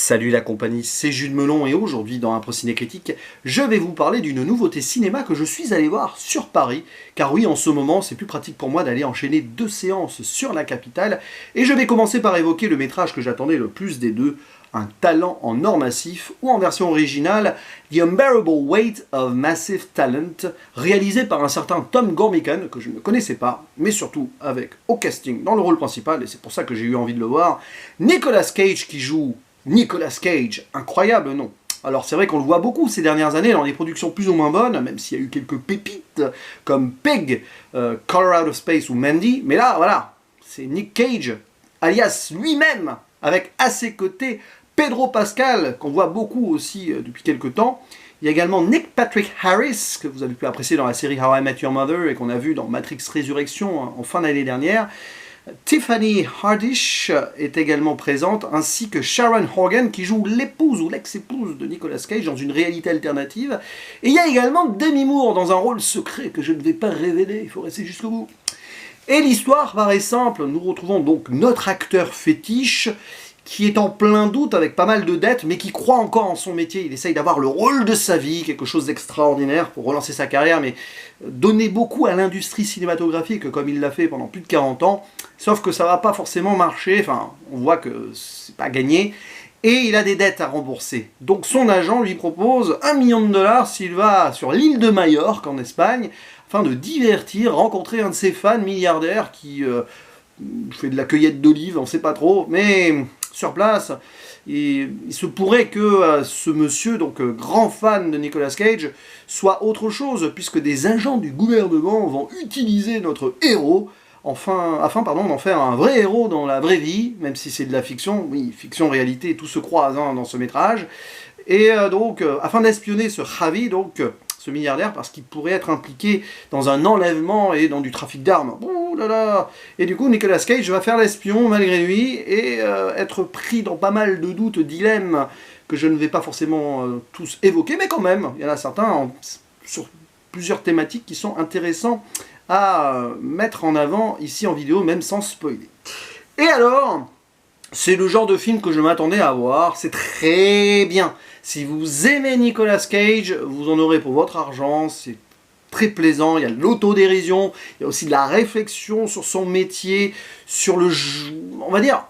Salut la compagnie, c'est Jules Melon et aujourd'hui dans Impro Ciné Critique, je vais vous parler d'une nouveauté cinéma que je suis allé voir sur Paris. Car oui, en ce moment, c'est plus pratique pour moi d'aller enchaîner 2 séances sur la capitale. Et je vais commencer par évoquer le métrage que j'attendais le plus des deux, Un talent en or massif, ou en version originale, The Unbearable Weight of Massive Talent, réalisé par un certain Tom Gormican, que je ne connaissais pas, mais surtout avec au casting dans le rôle principal, et c'est pour ça que j'ai eu envie de le voir, Nicolas Cage qui joue Nicolas Cage, incroyable nom. Alors c'est vrai qu'on le voit beaucoup ces dernières années dans des productions plus ou moins bonnes, même s'il y a eu quelques pépites comme Pig, Color Out of Space ou Mandy, mais là voilà, c'est Nick Cage, alias lui-même, avec à ses côtés Pedro Pascal, qu'on voit beaucoup aussi depuis quelques temps. Il y a également Nick Patrick Harris, que vous avez pu apprécier dans la série How I Met Your Mother et qu'on a vu dans Matrix Résurrection en fin d'année dernière. Tiffany Haddish est également présente, ainsi que Sharon Horgan qui joue l'épouse ou l'ex-épouse de Nicolas Cage dans une réalité alternative. Et il y a également Demi Moore dans un rôle secret que je ne vais pas révéler, il faut rester jusqu'au bout. Et l'histoire paraît simple, nous retrouvons donc notre acteur fétiche qui est en plein doute avec pas mal de dettes, mais qui croit encore en son métier. Il essaye d'avoir le rôle de sa vie, quelque chose d'extraordinaire pour relancer sa carrière, mais donner beaucoup à l'industrie cinématographique, comme il l'a fait pendant plus de 40 ans, sauf que ça va pas forcément marcher, enfin, on voit que c'est pas gagné, et il a des dettes à rembourser. Donc son agent lui propose 1 million de dollars s'il va sur l'île de Majorque, en Espagne, afin de divertir, rencontrer un de ses fans milliardaires qui fait de la cueillette d'olives, on sait pas trop, mais sur place, il se pourrait que ce monsieur, donc grand fan de Nicolas Cage, soit autre chose, puisque des agents du gouvernement vont utiliser notre héros afin d'en faire un vrai héros dans la vraie vie, même si c'est de la fiction. Oui, fiction, réalité, tout se croise dans ce métrage. Et donc, afin d'espionner ce Javi, donc ce milliardaire, parce qu'il pourrait être impliqué dans un enlèvement et dans du trafic d'armes. Ouh là là. Et du coup, Nicolas Cage va faire l'espion malgré lui et être pris dans pas mal de doutes, dilemmes que je ne vais pas forcément tous évoquer, mais quand même, il y en a certains sur plusieurs thématiques qui sont intéressants à mettre en avant ici en vidéo, même sans spoiler. Et alors, c'est le genre de film que je m'attendais à voir, c'est très bien. Si vous aimez Nicolas Cage, vous en aurez pour votre argent, c'est très plaisant, il y a de l'autodérision, il y a aussi de la réflexion sur son métier, sur le, on va dire,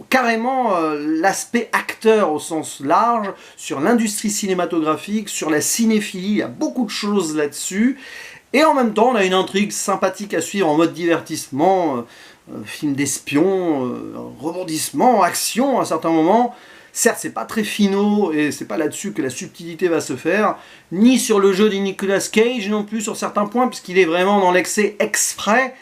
carrément l'aspect acteur au sens large, sur l'industrie cinématographique, sur la cinéphilie, il y a beaucoup de choses là-dessus. Et en même temps, on a une intrigue sympathique à suivre en mode divertissement, film d'espion, rebondissement, action à certains moments. Certes, c'est pas très finaux, et c'est pas là-dessus que la subtilité va se faire, ni sur le jeu de Nicolas Cage non plus sur certains points, puisqu'il est vraiment dans l'excès exprès,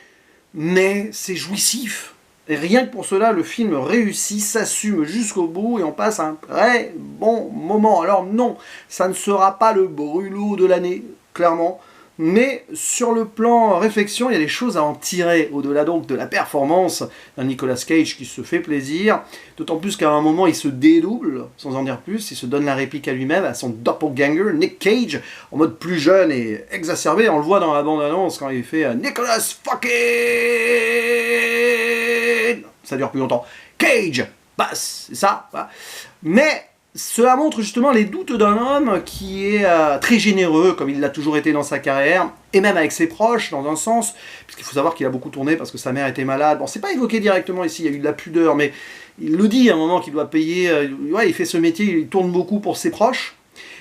mais c'est jouissif. Et rien que pour cela, le film réussit, s'assume jusqu'au bout, et on passe un très bon moment. Alors non, ça ne sera pas le brûlot de l'année, clairement, mais sur le plan réflexion, il y a des choses à en tirer, au-delà donc de la performance d'un Nicolas Cage qui se fait plaisir, d'autant plus qu'à un moment il se dédouble, sans en dire plus, il se donne la réplique à lui-même, à son doppelganger, Nick Cage, en mode plus jeune et exacerbé, on le voit dans la bande-annonce quand il fait Nicolas fucking... Ça dure plus longtemps, Cage, basse, c'est ça, voilà. Mais cela montre justement les doutes d'un homme qui est très généreux, comme il l'a toujours été dans sa carrière, et même avec ses proches, dans un sens, puisqu'il faut savoir qu'il a beaucoup tourné parce que sa mère était malade. Bon, c'est pas évoqué directement ici, il y a eu de la pudeur, mais il le dit à un moment qu'il doit payer, ouais, il fait ce métier, il tourne beaucoup pour ses proches.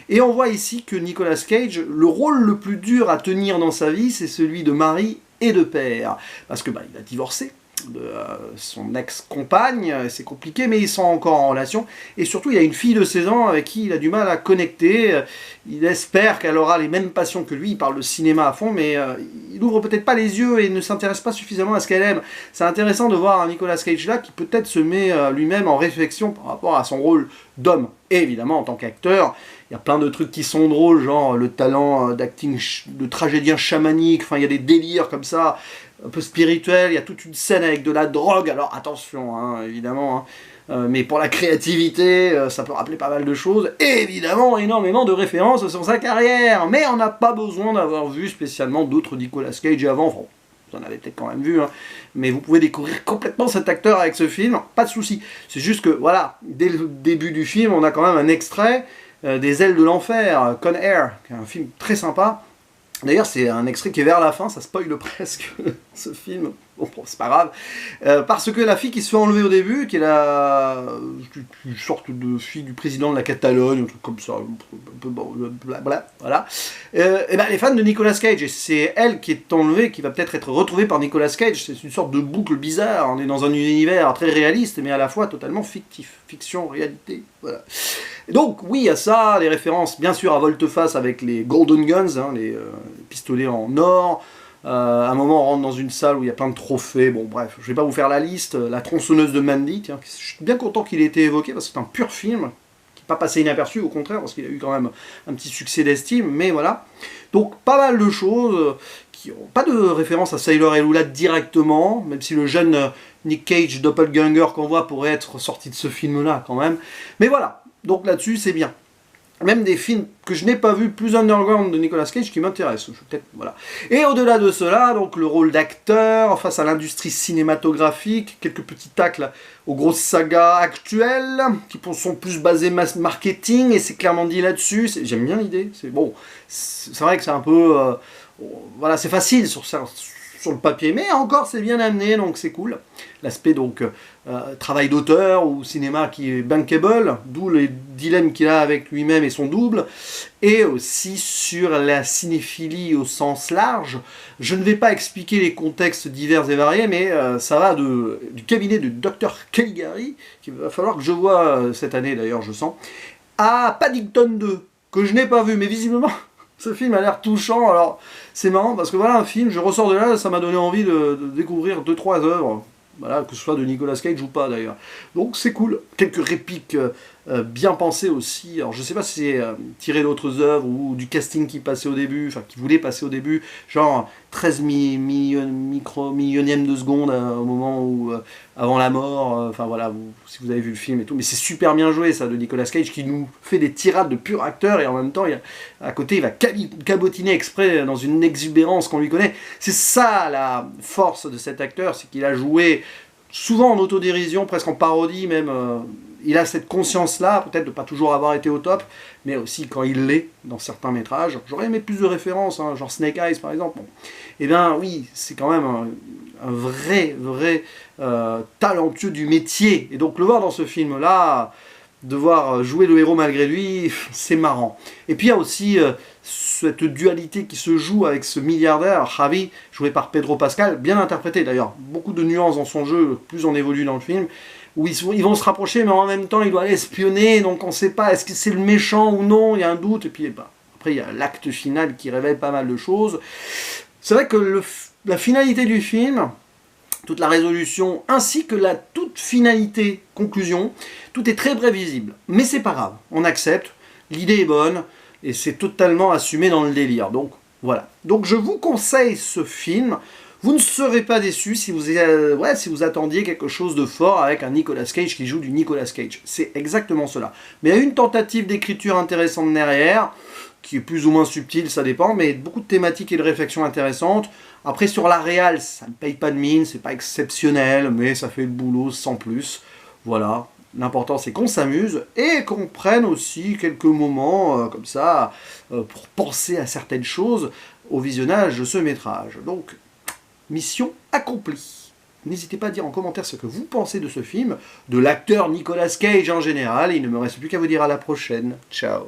Et on voit ici que Nicolas Cage, le rôle le plus dur à tenir dans sa vie, c'est celui de mari et de père. Parce que il a divorcé de son ex-compagne, c'est compliqué, mais ils sont encore en relation, et surtout il y a une fille de 16 ans avec qui il a du mal à connecter, il espère qu'elle aura les mêmes passions que lui, il parle de cinéma à fond, mais il ouvre peut-être pas les yeux et ne s'intéresse pas suffisamment à ce qu'elle aime. C'est intéressant de voir un Nicolas Cage là qui peut-être se met lui-même en réflexion par rapport à son rôle d'homme, et évidemment en tant qu'acteur, il y a plein de trucs qui sont drôles, genre le talent d'acting de tragédien chamanique, enfin il y a des délires comme ça, un peu spirituel, il y a toute une scène avec de la drogue, alors attention, hein, évidemment, hein, mais pour la créativité, ça peut rappeler pas mal de choses, et évidemment énormément de références sur sa carrière, mais on n'a pas besoin d'avoir vu spécialement d'autres Nicolas Cage avant, enfin, vous en avez peut-être quand même vu, hein, mais vous pouvez découvrir complètement cet acteur avec ce film, pas de souci. C'est juste que, voilà, dès le début du film, on a quand même un extrait des Ailes de l'Enfer, Con Air, qui est un film très sympa. D'ailleurs, c'est un extrait qui est vers la fin, ça spoile presque ce film. Bon, c'est pas grave. Parce que la fille qui se fait enlever au début, qui est une sorte de fille du président de la Catalogne, un truc comme ça, un peu blabla, voilà. Et ben, elle est fan de Nicolas Cage, et c'est elle qui est enlevée, qui va peut-être être retrouvée par Nicolas Cage. C'est une sorte de boucle bizarre. On est dans un univers très réaliste, mais à la fois totalement fictif. Fiction, réalité, voilà. Et donc, oui, il y a ça, les références, bien sûr, à volte-face avec les Golden Guns, hein, les pistolets en or. À un moment, on rentre dans une salle où il y a plein de trophées. Bon, bref, je vais pas vous faire la liste. La tronçonneuse de Mandy, tiens, je suis bien content qu'il ait été évoqué parce que c'est un pur film qui n'est pas passé inaperçu, au contraire, parce qu'il a eu quand même un petit succès d'estime, mais voilà. Donc, pas mal de choses qui n'ont pas de référence à Sailor Elula directement, même si le jeune Nick Cage doppelganger qu'on voit pourrait être sorti de ce film-là quand même. Mais voilà, donc là-dessus, c'est bien. Même des films que je n'ai pas vus plus underground de Nicolas Cage qui m'intéressent. Voilà. Et au-delà de cela, donc le rôle d'acteur face à l'industrie cinématographique, quelques petits tacles aux grosses sagas actuelles qui sont plus basées marketing, et c'est clairement dit là-dessus. J'aime bien l'idée. C'est bon. C'est vrai que c'est un peu, voilà, c'est facile sur le papier, mais encore c'est bien amené, donc c'est cool. L'aspect donc travail d'auteur ou cinéma qui est bankable, d'où les dilemmes qu'il a avec lui-même et son double, et aussi sur la cinéphilie au sens large. Je ne vais pas expliquer les contextes divers et variés, mais ça va du cabinet de Dr Caligari, qu'il va falloir que je vois cette année d'ailleurs, je sens, à Paddington 2, que je n'ai pas vu, mais visiblement ce film a l'air touchant. Alors c'est marrant parce que voilà un film, je ressors de là, ça m'a donné envie de découvrir 2-3 œuvres, voilà, que ce soit de Nicolas Cage ou pas d'ailleurs. Donc c'est cool. Quelques répliques bien pensées aussi. Alors je sais pas si c'est tiré d'autres œuvres ou du casting qui passait au début, enfin qui voulait passer au début, genre 13 millionième de seconde au moment où avant la mort, enfin voilà, si vous avez vu le film et tout, mais c'est super bien joué ça de Nicolas Cage qui nous fait des tirades de pur acteur et en même temps à côté il va cabotiner exprès dans une exubérance qu'on lui connaît. C'est ça la force de cet acteur, c'est qu'il a joué souvent en autodérision, presque en parodie même. Il a cette conscience-là, peut-être de ne pas toujours avoir été au top, mais aussi quand il l'est dans certains métrages. J'aurais aimé plus de références, hein, genre Snake Eyes par exemple. Bon. Eh bien oui, c'est quand même un vrai talentueux du métier. Et donc le voir dans ce film-là, devoir jouer le héros malgré lui, c'est marrant. Et puis il y a aussi cette dualité qui se joue avec ce milliardaire, Javi, joué par Pedro Pascal, bien interprété d'ailleurs. Beaucoup de nuances dans son jeu, plus on évolue dans le film, où ils vont se rapprocher, mais en même temps il doit aller espionner, donc on ne sait pas, est-ce que c'est le méchant ou non, il y a un doute, et puis bah, après il y a l'acte final qui révèle pas mal de choses. C'est vrai que la finalité du film, toute la résolution, ainsi que la toute finalité, conclusion, tout est très prévisible. Mais c'est pas grave, on accepte, l'idée est bonne, et c'est totalement assumé dans le délire. Donc voilà. Donc je vous conseille ce film. Vous ne serez pas déçus si vous attendiez quelque chose de fort avec un Nicolas Cage qui joue du Nicolas Cage. C'est exactement cela. Mais il y a une tentative d'écriture intéressante derrière, qui est plus ou moins subtile, ça dépend, mais beaucoup de thématiques et de réflexions intéressantes. Après, sur la réal, ça ne paye pas de mine, c'est pas exceptionnel, mais ça fait le boulot sans plus. Voilà. L'important, c'est qu'on s'amuse et qu'on prenne aussi quelques moments comme ça pour penser à certaines choses au visionnage de ce métrage. Donc, mission accomplie. N'hésitez pas à dire en commentaire ce que vous pensez de ce film, de l'acteur Nicolas Cage en général. Il ne me reste plus qu'à vous dire à la prochaine. Ciao.